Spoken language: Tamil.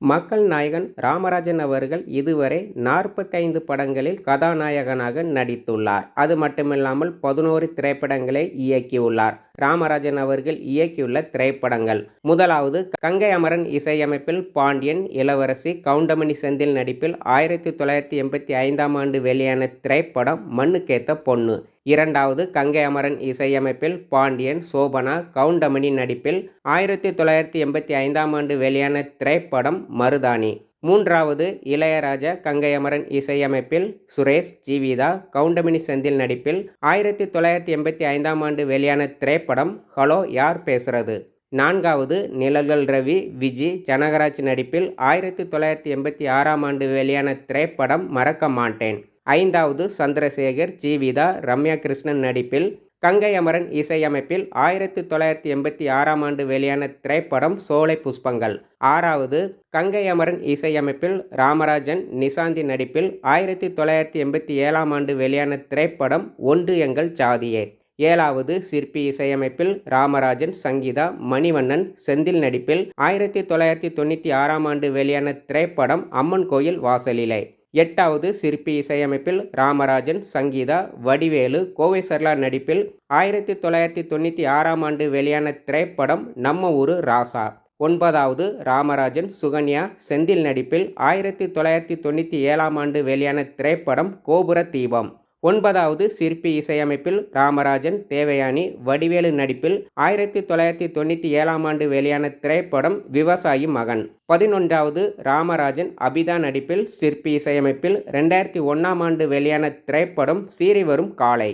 மக்கள் நாயகன் ராமராஜன் அவர்கள் இதுவரை 45 படங்களில் கதாநாயகனாக நடித்துள்ளார். அது மட்டுமில்லாமல் 11 திரைப்படங்களை இயக்கியுள்ளார். ராமராஜன் அவர்கள் இயக்கியுள்ள திரைப்படங்கள்: முதலாவது கங்கை அமரன் இசையமைப்பில் பாண்டியன், இளவரசி, கவுண்டமணி செந்தில் நடிப்பில் 1985ஆம் ஆண்டு வெளியான திரைப்படம் மண்ணுக்கேத்த பொண்ணு. இரண்டாவது கங்கை அமரன் இசையமைப்பில் பாண்டியன், சோபனா, கவுண்டமணி நடிப்பில் 1985ஆம் ஆண்டு வெளியான திரைப்படம் மருதாணி. மூன்றாவது இளையராஜா, கங்கை அமரன் இசையமைப்பில் சுரேஷ், ஜீவிதா, கவுண்டமணி செந்தில் நடிப்பில் 1985ஆம் ஆண்டு வெளியான திரைப்படம் ஹலோ யார் பேசுறது. நான்காவது நிழல்கள் ரவி, விஜி, ஜனகராஜ் நடிப்பில் 1986ஆம் ஆண்டு வெளியான திரைப்படம் மறக்க மாட்டேன். ஐந்தாவது சந்திரசேகர், ஜீவிதா, ரம்யா கிருஷ்ணன் நடிப்பில் கங்கை அமரன் இசையமைப்பில் 1986ஆம் ஆண்டு வெளியான திரைப்படம் சோலை புஷ்பங்கள். ஆறாவது கங்கை அமரன் இசையமைப்பில் ராமராஜன், நிசாந்தி நடிப்பில் 1987ஆம் ஆண்டு வெளியான திரைப்படம் ஒன்று எங்கள் ஜாதியே. ஏழாவது சிற்பி இசையமைப்பில் ராமராஜன், சங்கீதா, மணிவண்ணன், செந்தில் நடிப்பில் 1996ஆம் ஆண்டு வெளியான திரைப்படம் அம்மன் கோயில் வாசலிலே. எட்டாவது சிற்பி இசையமைப்பில் ராமராஜன், சங்கீதா, வடிவேலு, கோவை சர்லா நடிப்பில் 1996ஆம் ஆண்டு வெளியான திரைப்படம் நம்ம ஊரு ராசா. ஒன்பதாவது ராமராஜன், சுகன்யா, செந்தில் நடிப்பில் 1997ஆம் ஆண்டு வெளியான திரைப்படம் கோபுர தீபம். ஒன்பதாவது சிற்பி இசையமைப்பில் ராமராஜன், தேவயானி, வடிவேலு நடிப்பில் 1997ஆம் ஆண்டு வெளியான திரைப்படம் விவசாயி மகன். 11வது ராமராஜன், அபிதா நடிப்பில் சிற்பி இசையமைப்பில் 2001ஆம் ஆண்டு வெளியான திரைப்படம் சீறி வரும் காளை.